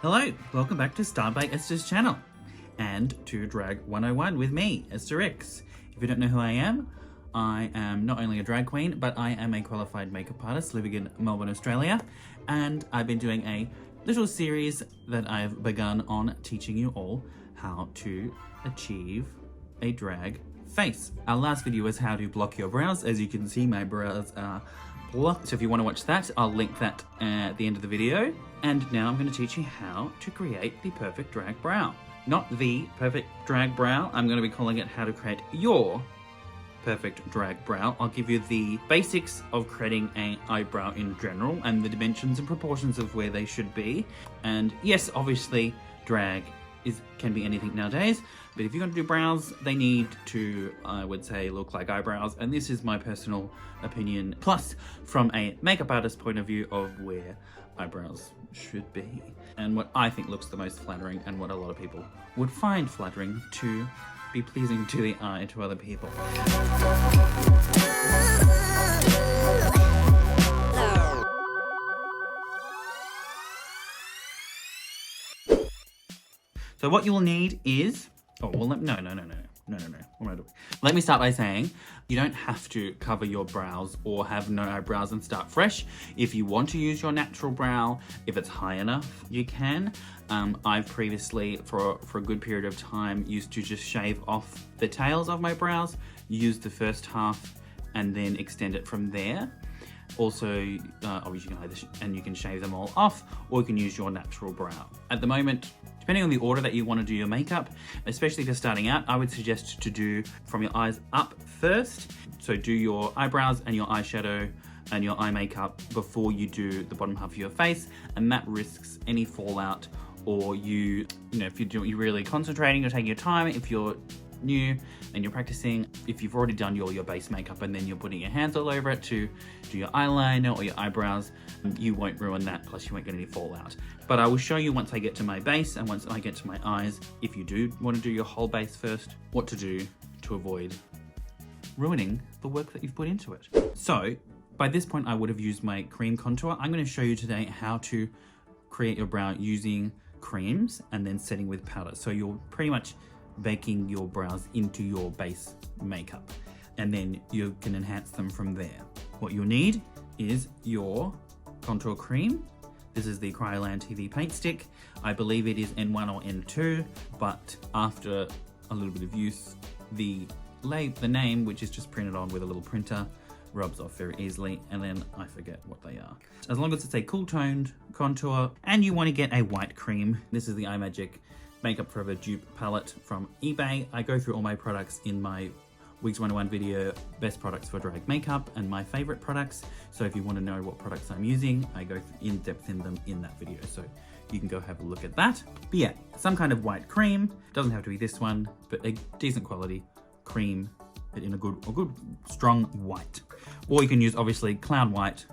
Hello, welcome back to Start by Esther's channel and to Drag 101 with me, Esther X. If you don't know who I am not only a drag queen, but I am a qualified makeup artist living in Melbourne, Australia, and I've been doing a little series that I've begun on teaching you all how to achieve a drag face. Our last video was how to block your brows. As you can see, my brows are blocked. So if you want to watch that, I'll link that at the end of the video. And now I'm going to teach you how to create the perfect drag brow. Not the perfect drag brow, I'm going to be calling it how to create your perfect drag brow. I'll give you the basics of creating an eyebrow in general and the dimensions and proportions of where they should be. And yes, obviously drag can be anything nowadays, but if you're going to do brows, they need to, I would say, look like eyebrows, and this is my personal opinion, plus from a makeup artist point of view of where eyebrows should be, and what I think looks the most flattering, and what a lot of people would find flattering to be pleasing to the eye to other people. So what you will need is, no. Let me start by saying, you don't have to cover your brows or have no eyebrows and start fresh. If you want to use your natural brow, if it's high enough, you can. I've previously, for a good period of time, used to just shave off the tails of my brows, use the first half, and then extend it from there. Also, obviously you can shave them all off, or you can use your natural brow. At the moment, depending on the order that you want to do your makeup, especially if you're starting out, I would suggest to do from your eyes up first. So do your eyebrows and your eyeshadow and your eye makeup before you do the bottom half of your face, and that risks any fallout, or if you're really concentrating, you're taking your time, if you're new and you're practicing, if you've already done your base makeup and then you're putting your hands all over it to do your eyeliner or your eyebrows, you won't ruin that, plus you won't get any fallout. But I will show you once I get to my base and once I get to my eyes, if you do want to do your whole base first, what to do to avoid ruining the work that you've put into it. So by this point I would have used my cream contour. I'm going to show you today how to create your brow using creams and then setting with powder. So you're pretty much baking your brows into your base makeup, and then you can enhance them from there. What you'll need is your contour cream. This is the Kryolan TV paint stick. I believe it is N1 or N2, but after a little bit of use, the name, which is just printed on with a little printer, rubs off very easily, and then I forget what they are. As long as it's a cool toned contour, and you want to get a white cream, this is the iMagic Makeup Forever dupe palette from eBay. I go through all my products in my Weeks 101 video, best products for drag makeup and my favorite products. So if you want to know what products I'm using, I go in depth in them in that video. So you can go have a look at that. But yeah, some kind of white cream. Doesn't have to be this one, but a decent quality cream in a good strong white. Or you can use obviously clown white,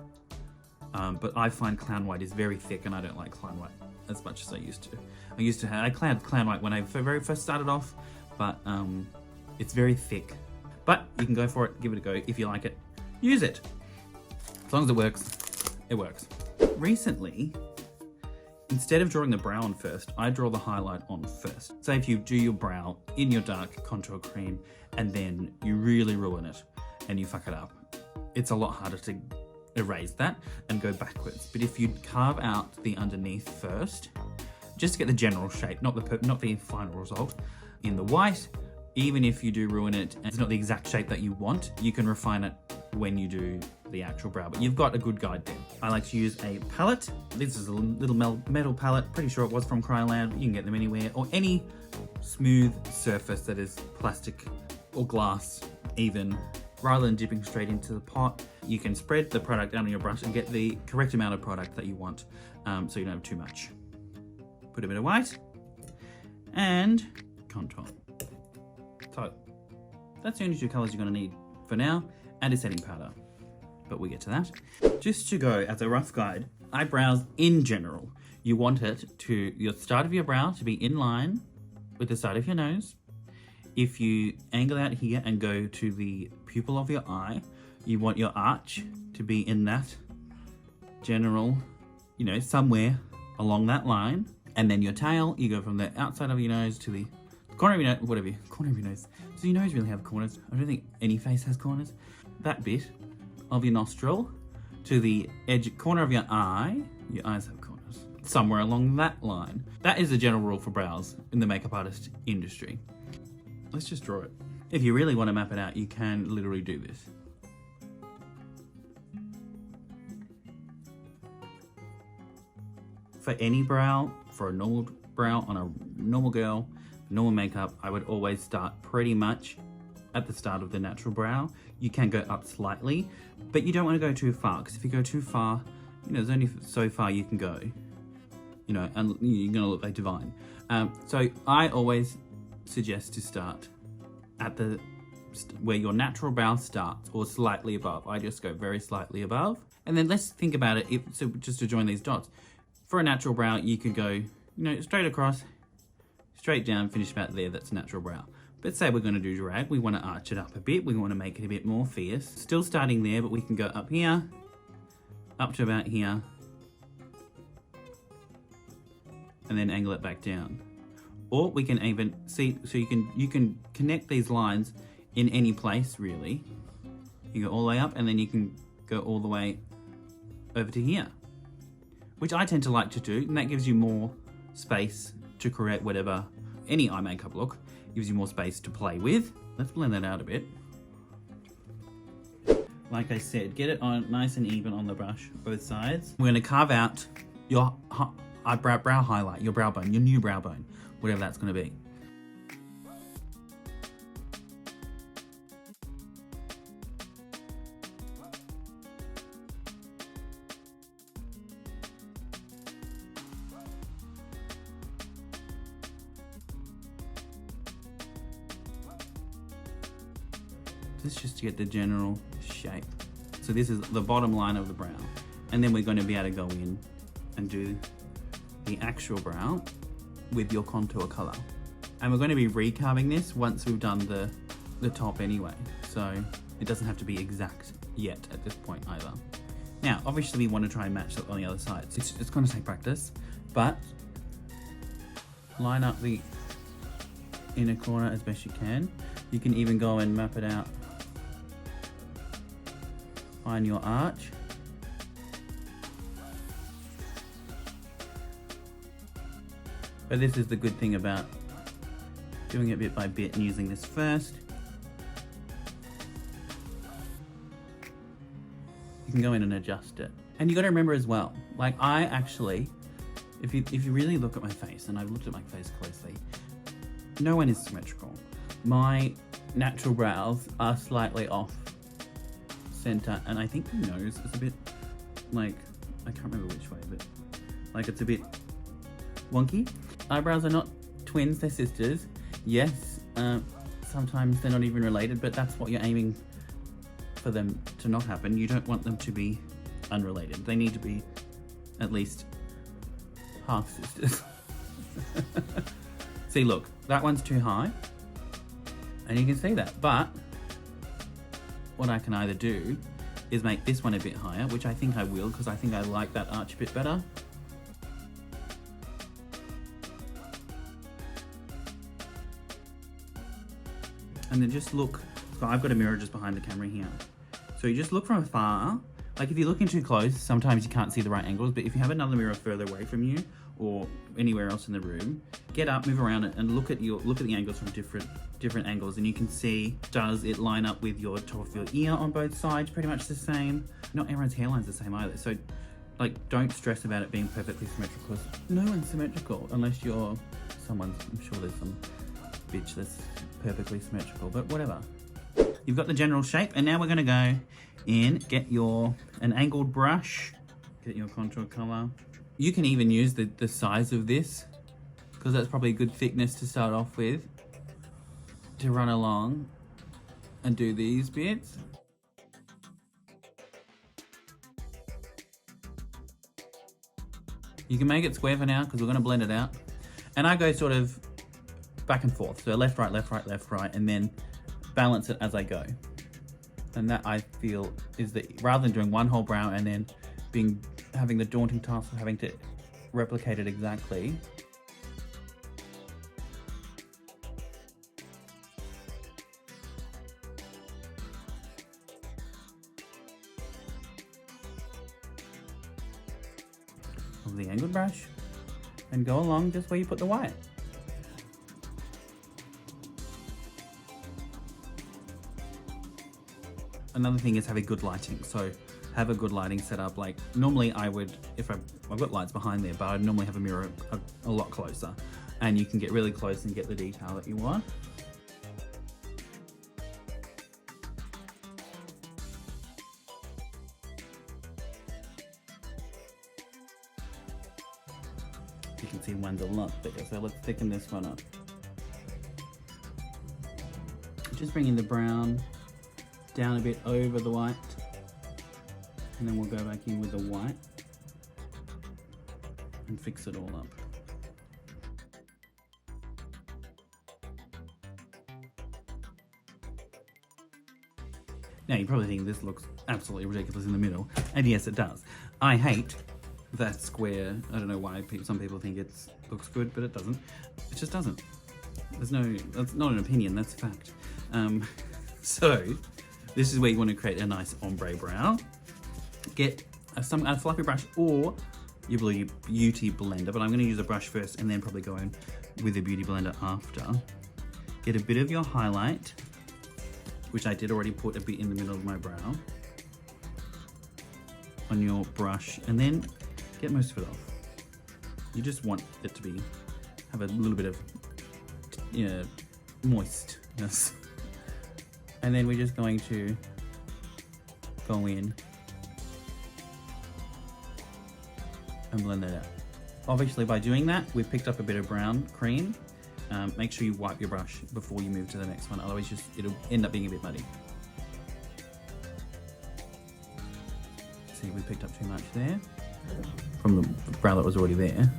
but I find clown white is very thick and I don't like clown white as much as I used to. I had clown white when I very first started off, but it's very thick. But you can go for it, give it a go. If you like it, use it. As long as it works, it works. Recently, instead of drawing the brow on first, I draw the highlight on first. So if you do your brow in your dark contour cream and then you really ruin it and you fuck it up, it's a lot harder to erase that and go backwards. But if you carve out the underneath first, just to get the general shape, not the final result, in the white, even if you do ruin it and it's not the exact shape that you want, you can refine it when you do the actual brow, but you've got a good guide there. I like to use a palette. This is a little metal palette, pretty sure it was from Kryolan. You can get them anywhere, or any smooth surface that is plastic or glass even. Rather than dipping straight into the pot, you can spread the product down on your brush and get the correct amount of product that you want, so you don't have too much. Put a bit of white and contour. So that's the only two colors you're going to need for now, and a setting powder, but we'll get to that. Just to go as a rough guide, eyebrows in general, you want your start of your brow to be in line with the side of your nose. If you angle out here and go to the pupil of your eye, you want your arch to be in that general, somewhere along that line. And then your tail, you go from the outside of your nose to the corner of your nose, whatever, corner of your nose. Does your nose really have corners? I don't think any face has corners. That bit of your nostril to the edge corner of your eye. Your eyes have corners. Somewhere along that line. That is the general rule for brows in the makeup artist industry. Let's just draw it. If you really want to map it out, you can literally do this. For any brow, for a normal brow on a normal girl, normal makeup, I would always start pretty much at the start of the natural brow. You can go up slightly, but you don't want to go too far, because if you go too far, you know, there's only so far you can go, you know, and you're going to look like Divine. So I always suggest to start at the where your natural brow starts, or slightly above. I just go very slightly above. And then let's think about it, so just to join these dots. For a natural brow, you could go, you know, straight across, straight down, finish about there. That's a natural brow. But say we're going to do drag, we want to arch it up a bit, we want to make it a bit more fierce. Still starting there, but we can go up here, up to about here, and then angle it back down. Or we can even see, so you can connect these lines in any place really. You go all the way up, and then you can go all the way over to here, which I tend to like to do, and that gives you more space to create whatever, any eye makeup look, gives you more space to play with. Let's blend that out a bit. Like I said, get it on nice and even on the brush, both sides. We're gonna carve out your brow highlight, your brow bone, your new brow bone, whatever that's gonna be. This is just to get the general shape. So this is the bottom line of the brow. And then we're going to be able to go in and do the actual brow with your contour color. And we're going to be recarving this once we've done the top anyway. So it doesn't have to be exact yet at this point either. Now, obviously we want to try and match it on the other side. So it's going to take practice, but line up the inner corner as best you can. You can even go and map it out on your arch. But this is the good thing about doing it bit by bit and using this first. You can go in and adjust it. And you got to remember as well, like I actually, if you really look at my face, and I've looked at my face closely, no one is symmetrical. My natural brows are slightly off center, and I think the nose is a bit like, I can't remember which way, but like it's a bit wonky. Eyebrows are not twins, they're sisters. Yes, sometimes they're not even related, but that's what you're aiming for them to not happen. You don't want them to be unrelated. They need to be at least half sisters. See, look, that one's too high, and you can see that, but what I can either do is make this one a bit higher, which I think I will, because I think I like that arch a bit better. And then just look, so I've got a mirror just behind the camera here. So you just look from afar. Like if you're looking too close, sometimes you can't see the right angles, but if you have another mirror further away from you or anywhere else in the room, get up, move around it, and look at the angles from different angles, and you can see, does it line up with your top of your ear on both sides, pretty much the same. Not everyone's hairline's the same either, so like don't stress about it being perfectly symmetrical. No one's symmetrical unless you're someone. I'm sure there's some bitch that's perfectly symmetrical, but whatever. You've got the general shape, and now we're gonna go in, get an angled brush, get your contour color. You can even use the size of this, because that's probably a good thickness to start off with, to run along and do these bits. You can make it square for now, because we're gonna blend it out. And I go sort of back and forth, so left, right, left, right, left, right, and then balance it as I go. And that, I feel, is rather than doing one whole brow and then having the daunting task of having to replicate it exactly, brush and go along just where you put the white. Another thing is having good lighting. So have a good lighting setup. Like normally I would, if I've got lights behind there, but I'd normally have a mirror a lot closer, and you can get really close and get the detail that you want. You can see one's a lot thicker, so let's thicken this one up. Just bringing the brown down a bit over the white, and then we'll go back in with the white and fix it all up. Now you're probably thinking this looks absolutely ridiculous in the middle, and yes it does. I hate that square. I don't know why some people think it looks good, but it doesn't. It just doesn't. That's not an opinion, that's a fact. So this is where you want to create a nice ombre brow. Get a fluffy brush or your beauty blender, but I'm going to use a brush first and then probably go in with a beauty blender after. Get a bit of your highlight, which I did already put a bit in the middle of my brow, on your brush, and then get most of it off. You just want it to have a little bit of moistness. And then we're just going to go in and blend that out. Obviously by doing that, we've picked up a bit of brown cream. Make sure you wipe your brush before you move to the next one, otherwise it'll end up being a bit muddy. See, we picked up too much there from the brow that was already there.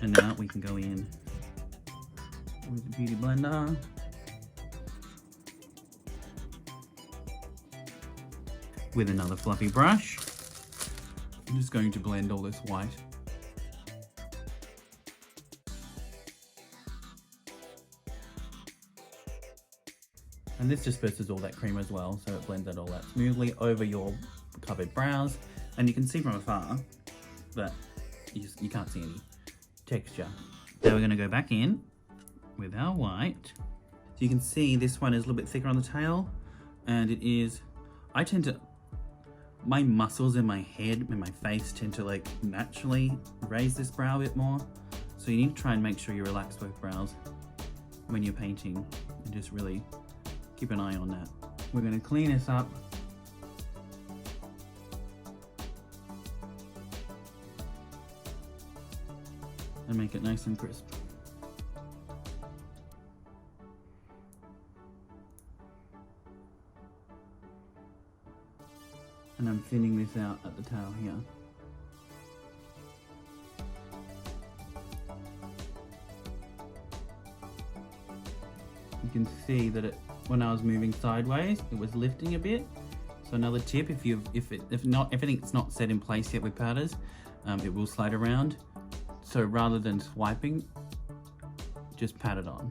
And now we can go in with the beauty blender. With another fluffy brush. I'm just going to blend all this white. And this disperses all that cream as well, so it blends that all out smoothly over your covered brows. And you can see from afar that you can't see any texture. Now we're going to go back in with our white. So you can see this one is a little bit thicker on the tail, and it is, my muscles in my head and my face tend to like naturally raise this brow a bit more. So you need to try and make sure you relax both brows when you're painting, and just really keep an eye on that. We're going to clean this up. And make it nice and crisp. And I'm thinning this out at the tail here. You can see that when I was moving sideways, it was lifting a bit. So another tip, if everything's not set in place yet with powders, it will slide around. So rather than swiping, just pat it on.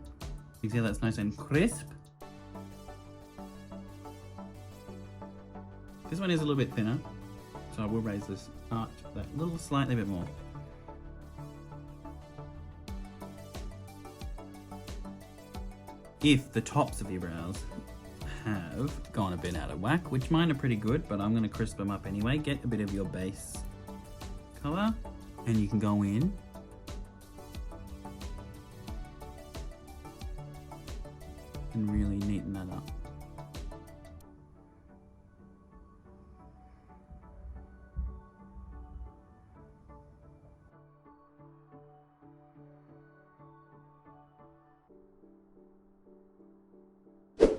You see that's nice and crisp. This one is a little bit thinner, so I will raise this arch that little slightly bit more. If the tops of your brows have gone a bit out of whack, which mine are pretty good, but I'm going to crisp them up anyway, get a bit of your base color, and you can go in and really neaten that up.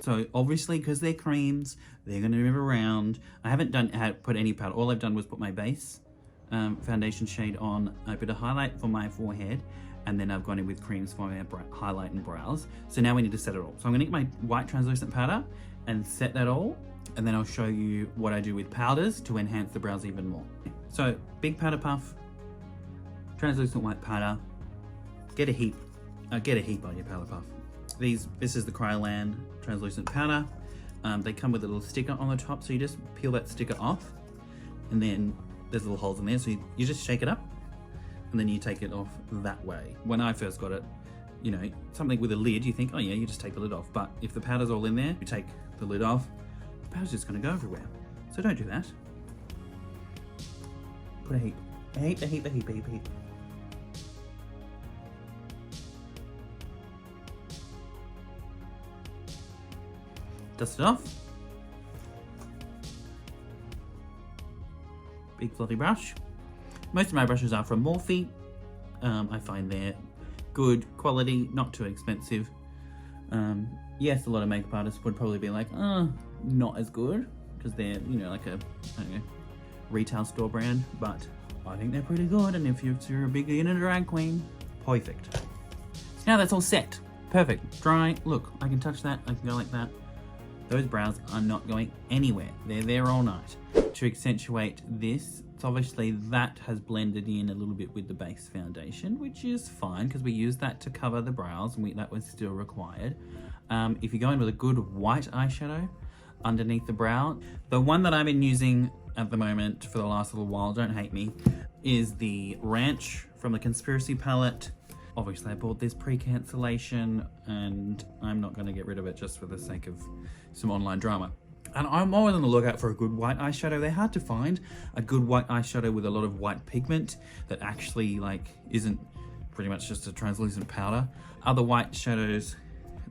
So obviously, because they're creams, they're going to move around. I haven't put any powder. All I've done was put my base foundation shade on, a bit of highlight for my forehead, and then I've gone in with creams for my highlight and brows. So now we need to set it all. So I'm going to get my white translucent powder and set that all, and then I'll show you what I do with powders to enhance the brows even more. So big powder puff, translucent white powder. Get a heap on your powder puff. This is the Kryolan translucent powder. They come with a little sticker on the top, so you just peel that sticker off and then there's little holes in there, so you just shake it up and then you take it off that way. When I first got it, you know, something with a lid, you think, oh yeah, you just take the lid off. But if the powder's all in there, you take the lid off, the powder's just gonna go everywhere. So don't do that. Put a heap. A heap, a heap, a heap, a heap, a heap. Dust it off. Big fluffy brush. Most of my brushes are from Morphe. I find they're good quality, not too expensive. Yes, a lot of makeup artists would probably be like, not as good, because they're, you know, like a, I don't know, retail store brand, but I think they're pretty good, and if you're a big beginner drag queen, perfect. So now that's all set. Perfect. Dry. Look, I can touch that, I can go like that. Those brows are not going anywhere. They're there all night. To accentuate this, it's obviously that has blended in a little bit with the base foundation, which is fine because we use that to cover the brows, and that was still required. If you go in with a good white eyeshadow underneath the brow, the one that I've been using at the moment for the last little while, don't hate me, is the Ranch from the Conspiracy palette. Obviously I bought this pre-cancellation and I'm not going to get rid of it just for the sake of some online drama. And I'm always on the lookout for a good white eyeshadow. They're hard to find. A good white eyeshadow with a lot of white pigment that actually like isn't pretty much just a translucent powder. Other white shadows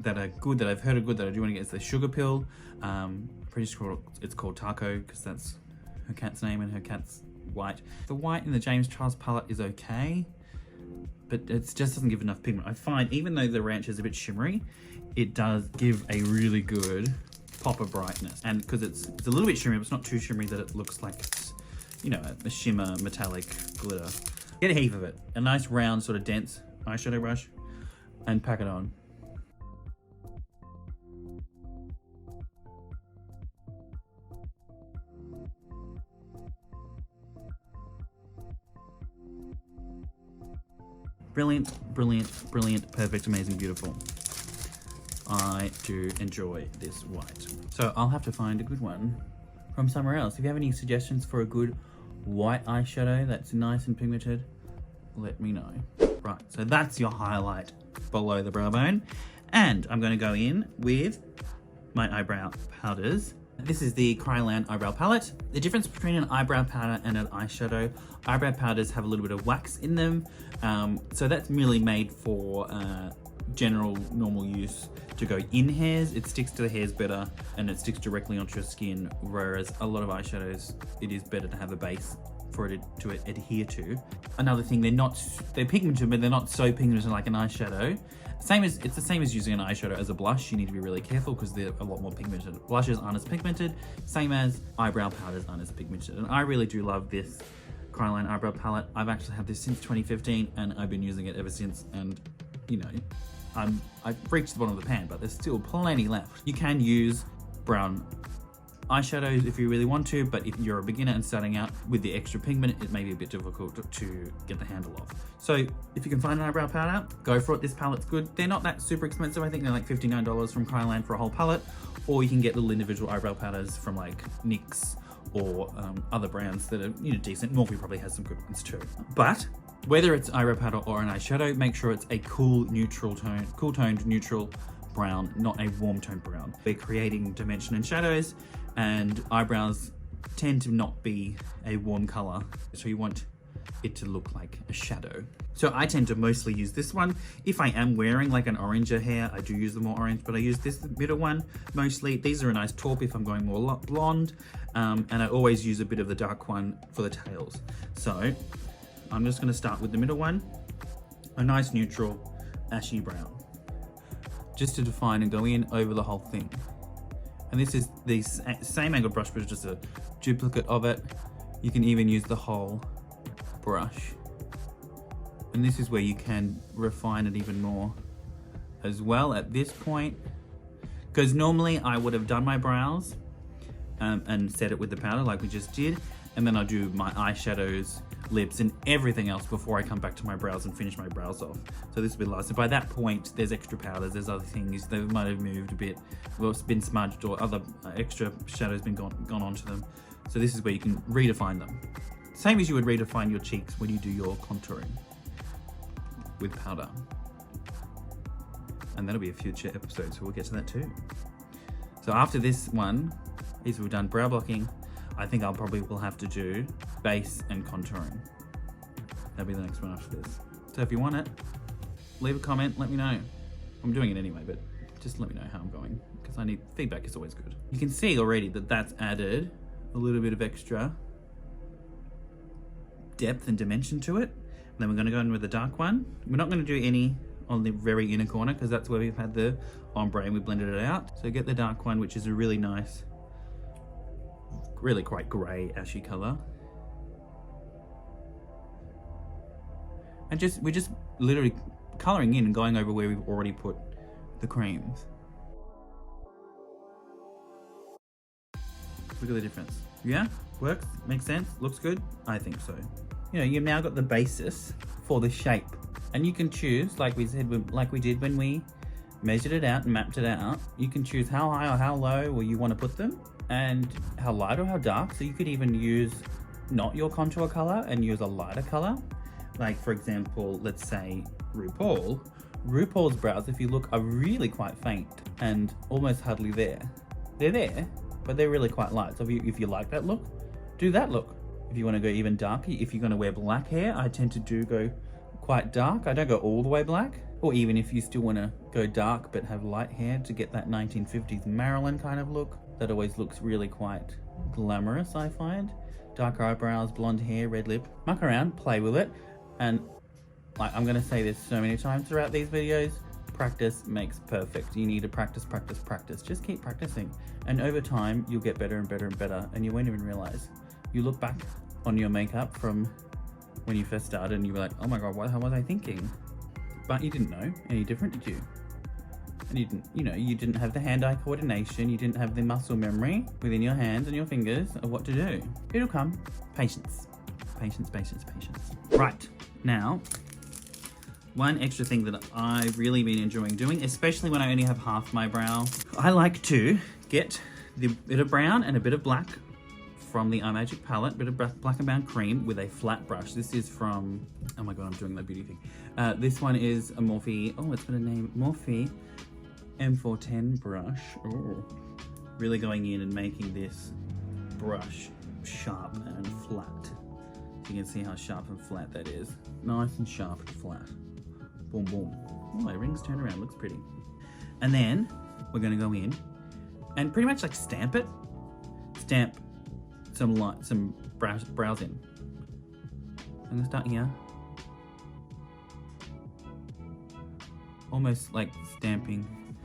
that are good, that I've heard are good, that I do want to get is the Sugar Pill. Pretty sure it's called Taco because that's her cat's name and her cat's white. The white in the James Charles palette is okay, but it just doesn't give enough pigment. I find even though the Ranch is a bit shimmery, it does give a really good pop of brightness. And because it's a little bit shimmery, but it's not too shimmery that it looks like it's, you know, a shimmer metallic glitter. Get a heap of it. A nice round sort of dense eyeshadow brush and pack it on. Brilliant, brilliant, brilliant, perfect, amazing, beautiful. I do enjoy this white. So I'll have to find a good one from somewhere else. If you have any suggestions for a good white eyeshadow that's nice and pigmented, let me know. Right, so that's your highlight below the brow bone. And I'm gonna go in with my eyebrow powders. This is the Kryolan eyebrow palette. The difference between an eyebrow powder and an eyeshadow, eyebrow powders have a little bit of wax in them. So that's merely made for general normal use to go in hairs. It sticks to the hairs better and it sticks directly onto your skin, whereas a lot of eyeshadows, it is better to have a base for it to adhere to. Another thing, they're pigmented, but they're not so pigmented like an eyeshadow. It's the same as using an eyeshadow as a blush. You need to be really careful because they're a lot more pigmented. Blushes aren't as pigmented, same as eyebrow powders aren't as pigmented. And I really do love this Kryolan eyebrow palette. I've actually had this since 2015 and I've been using it ever since, and you know, I've reached the bottom of the pan, but there's still plenty left. You can use brown eyeshadows if you really want to, but if you're a beginner and starting out with the extra pigment, it may be a bit difficult to get the handle of. So if you can find an eyebrow powder, go for it. This palette's good. They're not that super expensive. I think they're like $59 from Kryolan for a whole palette, or you can get little individual eyebrow powders from like NYX or other brands that are, you know, decent. Morphe probably has some good ones too. But whether it's eyebrow powder or an eyeshadow, make sure it's a cool toned neutral brown, not a warm toned brown. We're creating dimension and shadows, and eyebrows tend to not be a warm color, so you want it to look like a shadow. So I tend to mostly use this one. If I am wearing like an oranger hair, I do use the more orange, but I use this middle one mostly. These are a nice taupe if I'm going more blonde, and I always use a bit of the dark one for the tails. So I'm just gonna start with the middle one, a nice neutral ashy brown, just to define and go in over the whole thing. And this is the same angled brush, but it's just a duplicate of it. You can even use the whole brush. And this is where you can refine it even more as well at this point. Because normally I would have done my brows and set it with the powder like we just did. And then I'll do my eyeshadows, lips, and everything else before I come back to my brows and finish my brows off. So this will be last. So by that point, there's extra powders, there's other things, they might have moved a bit, well, it's been smudged, or other extra shadows been gone onto them. So this is where you can redefine them. Same as you would redefine your cheeks when you do your contouring with powder. And that'll be a future episode, so we'll get to that too. So after this one, is we've done brow blocking, I think I'll probably will have to do base and contouring. That'll be the next one after this. So if you want it, leave a comment, let me know. I'm doing it anyway, but just let me know how I'm going, because I need feedback is always good. You can see already that that's added a little bit of extra depth and dimension to it. And then we're gonna go in with the dark one. We're not gonna do any on the very inner corner, because that's where we've had the ombre and we blended it out. So get the dark one, which is a really nice, really quite grey, ashy color. And we're just literally coloring in and going over where we've already put the creams. Look at the difference. Yeah, works, makes sense, looks good. I think so. You know, you've now got the basis for the shape, and you can choose, like we said, like we did when we measured it out and mapped it out. You can choose how high or how low or you want to put them, and how light or how dark. So you could even use not your contour color and use a lighter color. Like for example, let's say RuPaul's brows, if you look, are really quite faint and almost hardly there. They're there, but they're really quite light. So if you like that look, do that look. If you want to go even darker, if you're going to wear black hair, I tend to go quite dark. I don't go all the way black. Or even if you still want to go dark but have light hair to get that 1950s Marilyn kind of look, that always looks really quite glamorous, I find. Darker eyebrows, blonde hair, red lip. Muck around, play with it. And like I'm going to say this so many times throughout these videos, practice makes perfect. You need to practice, practice, practice. Just keep practicing. And over time, you'll get better and better and better, and you won't even realize. You look back on your makeup from when you first started and you were like, oh my God, what was I thinking? But you didn't know any different, did you? And you didn't have the hand-eye coordination, you didn't have the muscle memory within your hands and your fingers of what to do. It'll come. Patience. Patience, patience, patience. Right, now, one extra thing that I've really been enjoying doing, especially when I only have half my brow, I like to get the bit of brown and a bit of black from the iMagic palette, bit of black and brown cream with a flat brush. This is from, oh my God, I'm doing my beauty thing. This one is a Morphe, oh, it's got a name, Morphe M410 brush. Oh, really going in and making this brush sharp and flat. You can see how sharp and flat that is. Nice and sharp and flat. Boom, boom. Oh, my rings turn around, looks pretty. And then we're gonna go in and pretty much like stamp it. Stamp some brows in. I'm gonna start here. Almost like stamping.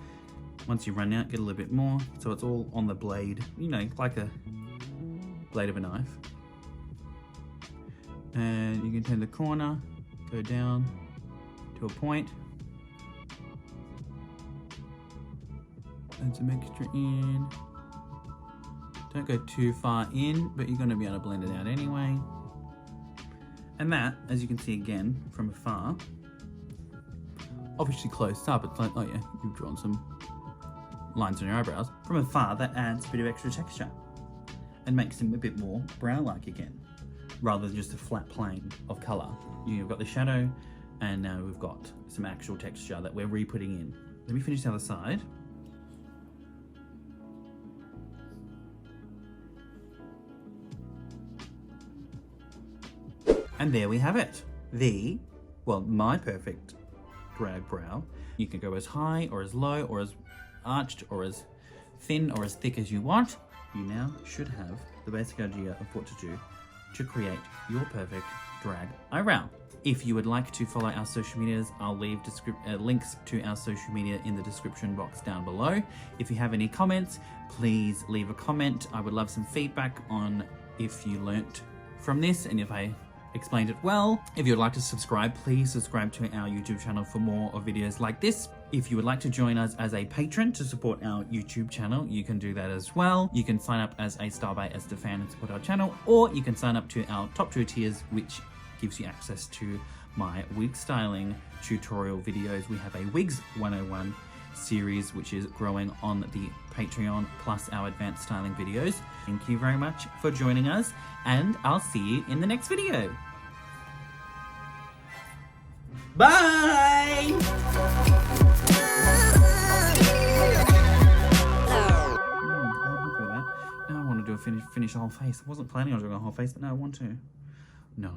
Once you run out, get a little bit more. So it's all on the blade, you know, like a blade of a knife. And you can turn the corner, go down to a point. Add some extra in. Don't go too far in, but you're going to be able to blend it out anyway. And that, as you can see again from afar, obviously close up, it's like, oh yeah, you've drawn some lines on your eyebrows. From afar, that adds a bit of extra texture and makes them a bit more brow-like again, rather than just a flat plane of color. You've got the shadow, and now we've got some actual texture that we're re-putting in. Let me finish the other side. And there we have it. My perfect drag brow. You can go as high or as low or as arched or as thin or as thick as you want. You now should have the basic idea of what to do to create your perfect drag eyebrow. If you would like to follow our social medias, I'll leave links to our social media in the description box down below. If you have any comments, please leave a comment. I would love some feedback on if you learnt from this and if I explained it well. If you'd like to subscribe, please subscribe to our YouTube channel for more of videos like this. If you would like to join us as a patron to support our YouTube channel, you can do that as well. You can sign up as a Style by Esther fan and support our channel, or you can sign up to our top 2 tiers, which gives you access to my wig styling tutorial videos. We have a Wigs 101 series, which is growing on the Patreon, plus our advanced styling videos. Thank you very much for joining us, and I'll see you in the next video. Bye! Now I want to do a finish the whole face. I wasn't planning on doing a whole face, but now I want to. No.